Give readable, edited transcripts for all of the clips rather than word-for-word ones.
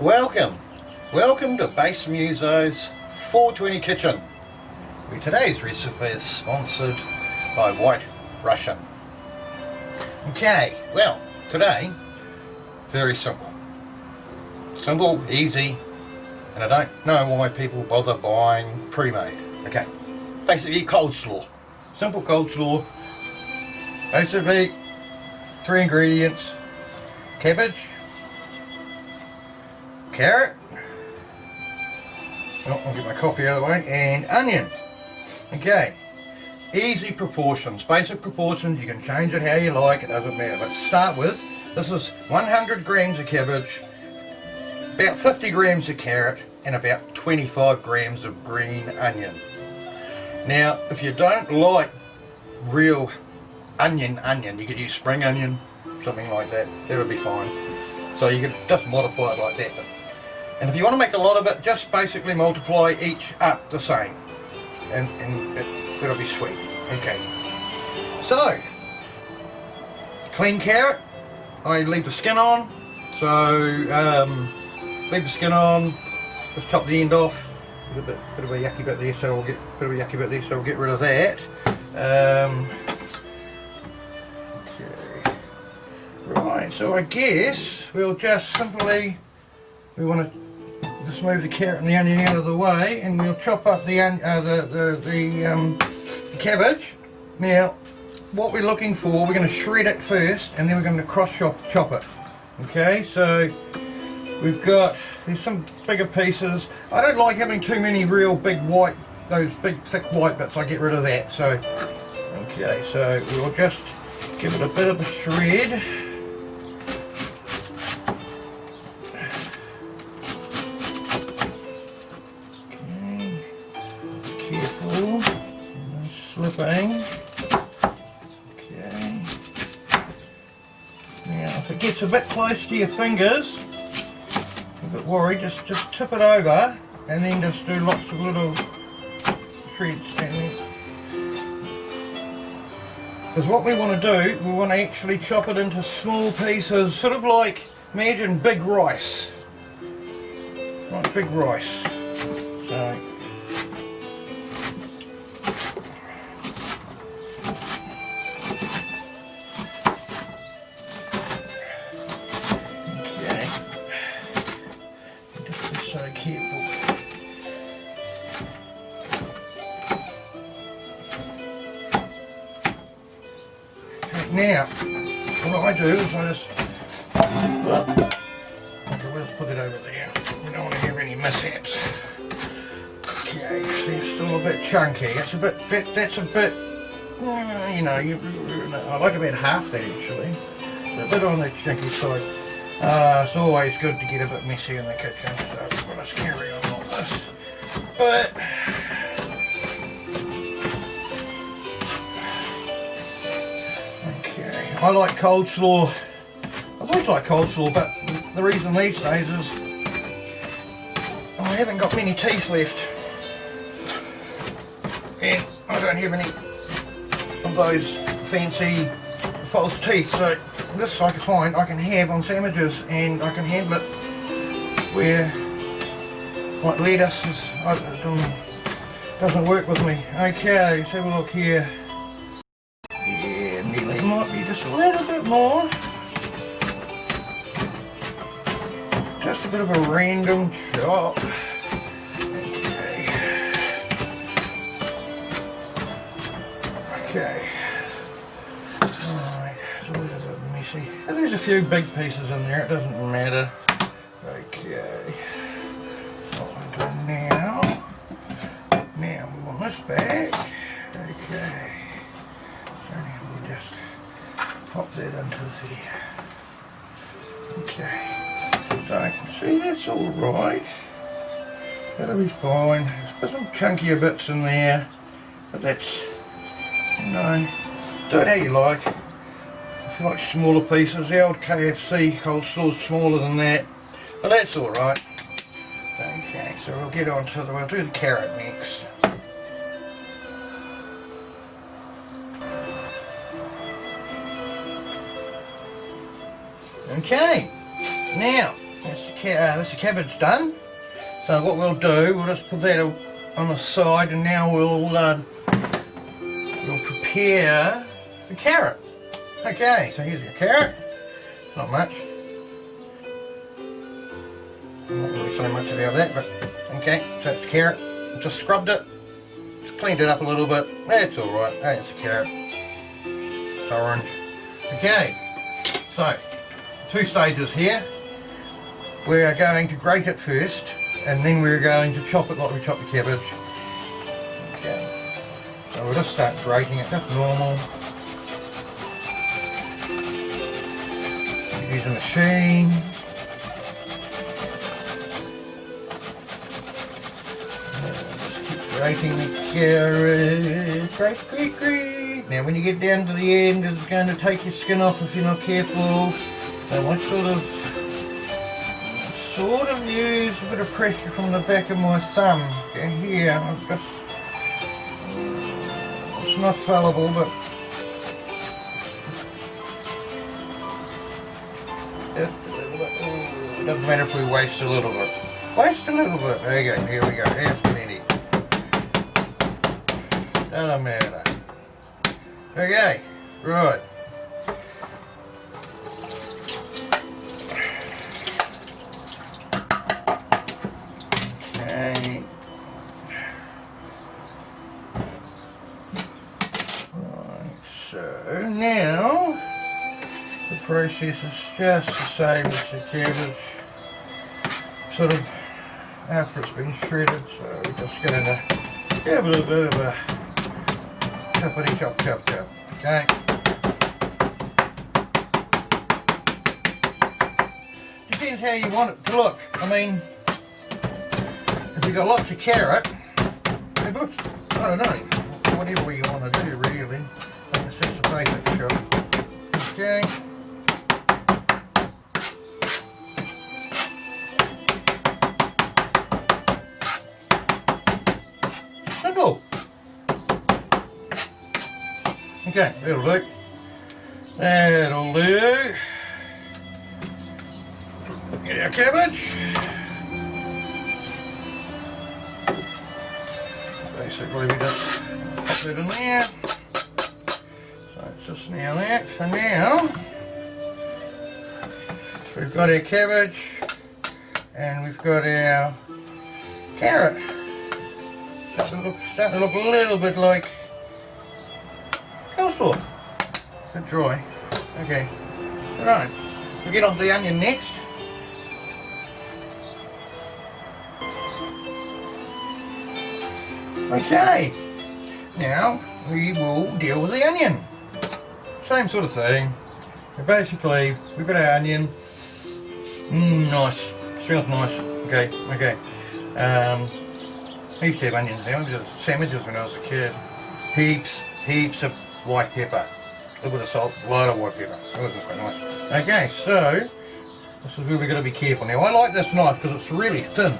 Welcome to Bassmuso's 420 Kitchen. Today's recipe is sponsored by White Russian. Okay, well, today, very simple. Simple, easy, and I don't know why people bother buying pre-made. Okay, basically coleslaw. Simple coleslaw. Basically, 3 ingredients: cabbage, carrot, I'll get my coffee out of the way, and onion. Okay, easy proportions, basic proportions. You can change it how you like, it doesn't matter. But to start with, this is 100 grams of cabbage, about 50 grams of carrot, and about 25 grams of green onion. Now, if you don't like real onion, you could use spring onion, something like that. That would be fine. So you could just modify it like that. And if you want to make a lot of it, just basically multiply each up the same, and it'll be sweet. Okay. So, clean carrot, I leave the skin on. So leave the skin on. Just chop the end off. There's a bit of a yucky bit there, so we'll get rid of that. Okay. Right. So I guess we'll just simply want to just move the carrot and the onion out of the way, and we'll chop up the cabbage. Now, what we're looking for, we're going to shred it first, and then we're going to cross chop it. Okay, so we've got, there's some bigger pieces. I don't like having too many real big white, those big thick white bits. I get rid of that. So, okay, so we'll just give it a bit of a shred. Slipping. Okay. Now, if it gets a bit close to your fingers, a bit worried, just tip it over, and then just do lots of little shreds. Because what we want to do, we want to actually chop it into small pieces, sort of like, imagine big rice. Like big rice. So. Now, what I do is I just put it over there. We don't want to have any mishaps. Okay, see, it's still a bit chunky. It's a bit, that's a bit, you know, I like about half that actually. A bit on the chunky side. It's always good to get a bit messy in the kitchen, so we'll just carry on like this. But I like coleslaw. I always like coleslaw, but the reason these days is I haven't got many teeth left, and I don't have any of those fancy false teeth. So this I can find I can have on sandwiches, and I can handle it where like lettuce doesn't work with me. Okay, let's have a look here. Might be just a little bit more. Just a bit of a random chop. Okay. Okay. Alright, it's always a bit messy. And there's a few big pieces in there, it doesn't matter. Okay. So what I do now. Now we want this back. Okay. Pop that into there. Okay. So, see, that's alright. That'll be fine. There's some chunkier bits in there, but that's, you know, do it how you like. If you like smaller pieces, the old KFC coleslaw's smaller than that, but that's alright. Okay, so we'll get on to we'll do the carrot next. Okay, now that's the that's the cabbage done. So what we'll do, we'll just put that on the side, and now we'll prepare the carrot. Okay, so here's your carrot. Not much. Not really so much about that, but okay, so it's carrot. Just scrubbed it, just cleaned it up a little bit. That's alright. Hey, it's a carrot. It's orange. Okay, so 2 stages here. We are going to grate it first, and then we're going to chop it like we chop the cabbage. Okay, so we'll just start grating it just normal. Use a machine. Grating the carrot. Grate. Now when you get down to the end, it's going to take your skin off if you're not careful. So I sort of use a bit of pressure from the back of my thumb. Okay, here, I've got, it's not fallible, but it doesn't matter if we waste a little bit. Waste a little bit. There you go, here we go, here's plenty. Doesn't matter. Okay, right. Okay. Right, so now the process is just the same as the cabbage. Sort of after it's been shredded, so we're just going to give it a bit of a choppity chop chop chop. Okay. Depends how you want it to look. I mean, if you've got lots of carrot, it looks, I don't know, whatever you want to do really. I think it's just a basic chop. Okay. Simple. Okay, that'll do. That'll do. Get our cabbage. Basically we just pop it in there. So it's just now that. So now we've got our cabbage and we've got our carrot. Starting to look a little bit like coleslaw. A bit dry. Okay. Right. We'll get on to the onion next. Okay. Now we will deal with the onion. Same sort of thing. So basically we've got our onion. Nice. Smells nice. Okay. Okay. I used to have onion sandwiches when I was a kid. Heaps of white pepper. A little bit of salt, a lot of white pepper. That wasn't quite nice. Okay, so this is where we've got to be careful. Now I like this knife because it's really thin.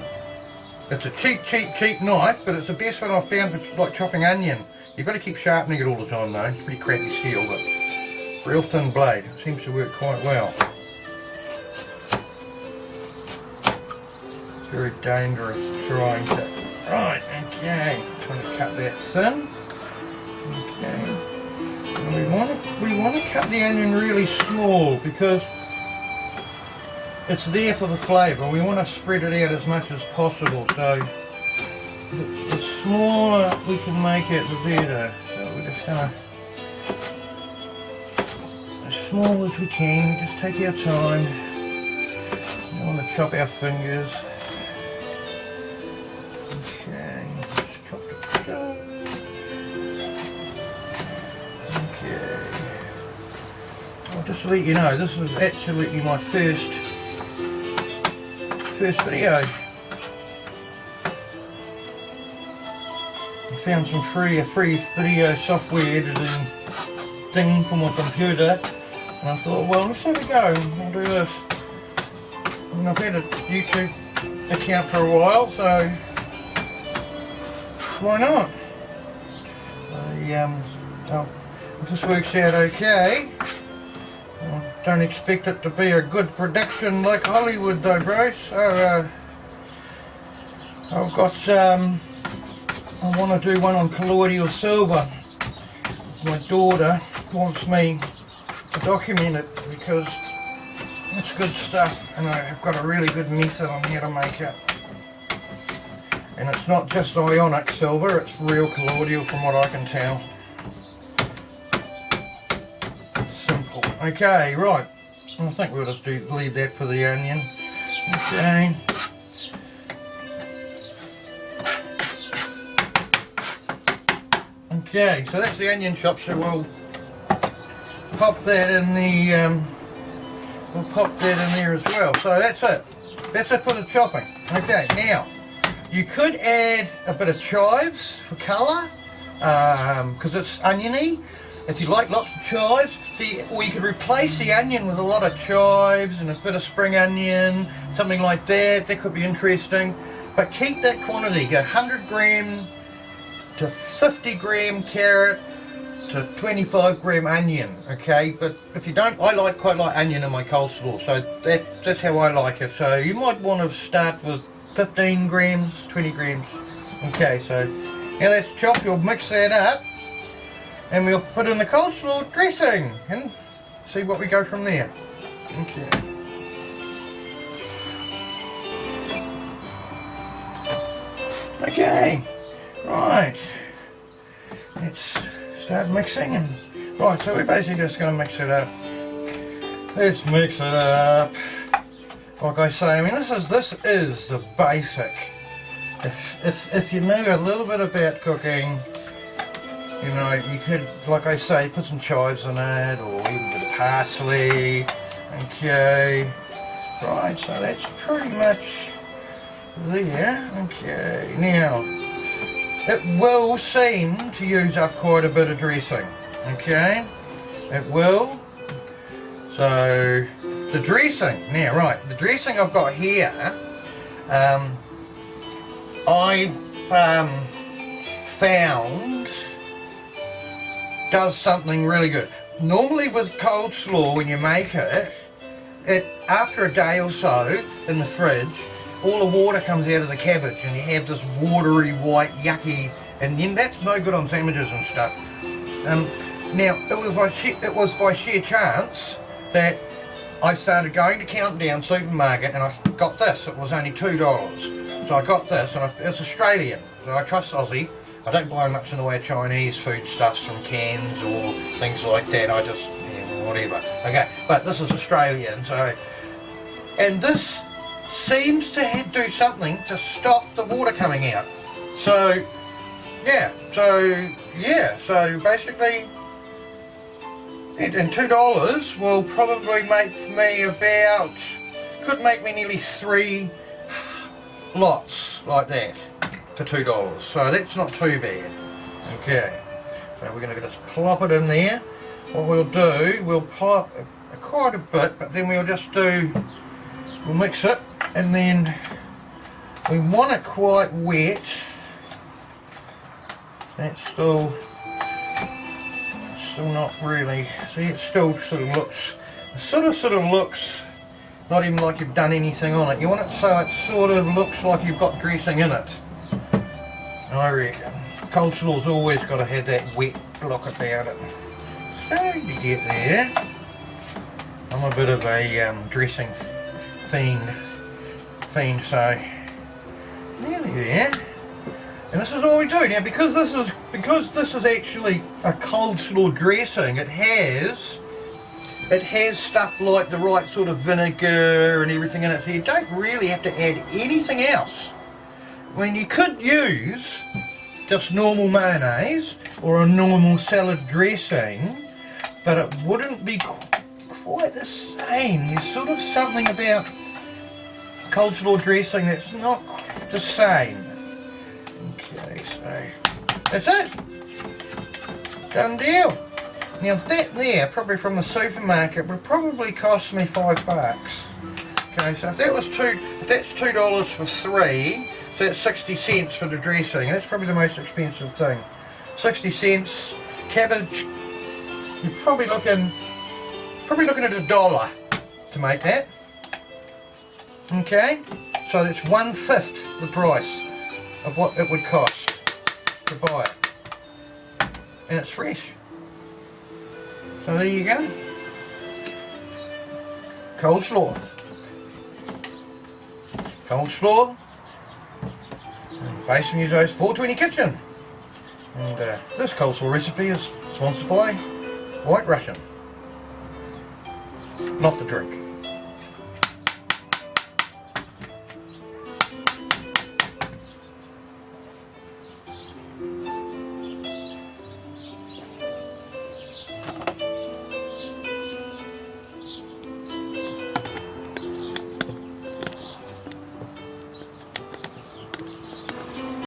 It's a cheap knife, but it's the best one I've found for like chopping onion. You've got to keep sharpening it all the time though. It's pretty crappy steel, but real thin blade. It seems to work quite well. It's very dangerous trying to. Right, okay. Trying to cut that thin. Okay. And we want to cut the onion really small because it's there for the flavour. We want to spread it out as much as possible. So the smaller we can make it, the better. So we're just gonna, as small as we can. We just take our time. We don't want to chop our fingers. Okay, just chop it. Okay. I'll just let you know, this is absolutely my first video. I found some free video software editing thing for my computer, and I thought, well, let's have a go. I'll do this. And I've had a YouTube account for a while, so why not? If this works out okay, don't expect it to be a good production like Hollywood though, bro. So I've got I want to do one on colloidal silver. My daughter wants me to document it because it's good stuff, and I've got a really good method on how to make it. And it's not just ionic silver, it's real colloidal from what I can tell. Simple. Okay, right. I think we'll just leave that for the onion. Okay. Okay, so that's the onion chop, so we'll pop that in the we'll pop that in there as well. So that's it. That's it for the chopping. Okay, now you could add a bit of chives for colour, because it's oniony. If you like lots of chives, or you could replace the onion with a lot of chives and a bit of spring onion, something like that. That could be interesting. But keep that quantity. Go 100 gram to 50 gram carrot to 25 gram onion. Okay, but if you don't, I quite like onion in my coleslaw, so that's how I like it. So you might want to start with 15 grams, 20 grams. Okay, so now that's chopped. You'll mix that up and we'll put in the coleslaw dressing and see what we go from there. Okay. Okay, right. Let's start mixing and right. So we're basically just going to mix it up. Let's mix it up. Like I say, I mean this is the basic. If you know a little bit about cooking, you know, you could, like I say, put some chives in it, or even a bit of parsley. Okay, right, so that's pretty much there. Okay, now it will seem to use up quite a bit of dressing. Okay, it will. So the dressing, now right, the dressing I've got here, I found does something really good. Normally with coleslaw, when you make it after a day or so in the fridge, all the water comes out of the cabbage and you have this watery, white, yucky, and then that's no good on sandwiches and stuff. Now, it was by sheer chance that I started going to Countdown supermarket and I got this. It was only $2. So I got this, and it's Australian, so I trust Aussie. I don't buy much in the way of Chinese food stuffs from cans or things like that. I just, yeah, whatever. Okay, but this is Australian, so, and this seems to do something to stop the water coming out. So basically, and $2 will probably make me could make me nearly 3 lots like that for $2, so that's not too bad. Okay, so we're going to just plop it in there. What we'll do, we'll plop quite a bit, but then we'll mix it, and then we want it quite wet. That's still not really, see, it still sort of looks not even like you've done anything on it. You want it so it sort of looks like you've got dressing in it, I reckon. Coleslaw's always got to have that wet look about it. So you get there. I'm a bit of a dressing fiend, so nearly there. And this is all we do now, because this is actually a coleslaw dressing. It has stuff like the right sort of vinegar and everything in it, so you don't really have to add anything else. I mean, you could use just normal mayonnaise or a normal salad dressing, but it wouldn't be quite the same. There's sort of something about coleslaw dressing that's not the same. Okay, so that's it. Done deal. Now that there, probably from the supermarket, would probably cost me $5. Okay, so if that's $2 for 3, so that's 60 cents for the dressing. That's probably the most expensive thing. 60 cents. Cabbage, you're probably looking Probably looking at $1 to make that. Okay, so that's 1/5 the price of what it would cost to buy it. And it's fresh. So there you go. Coleslaw. Coleslaw. And Bassmuso's 420 Kitchen. And this coleslaw recipe is sponsored by White Russian. Not the drink.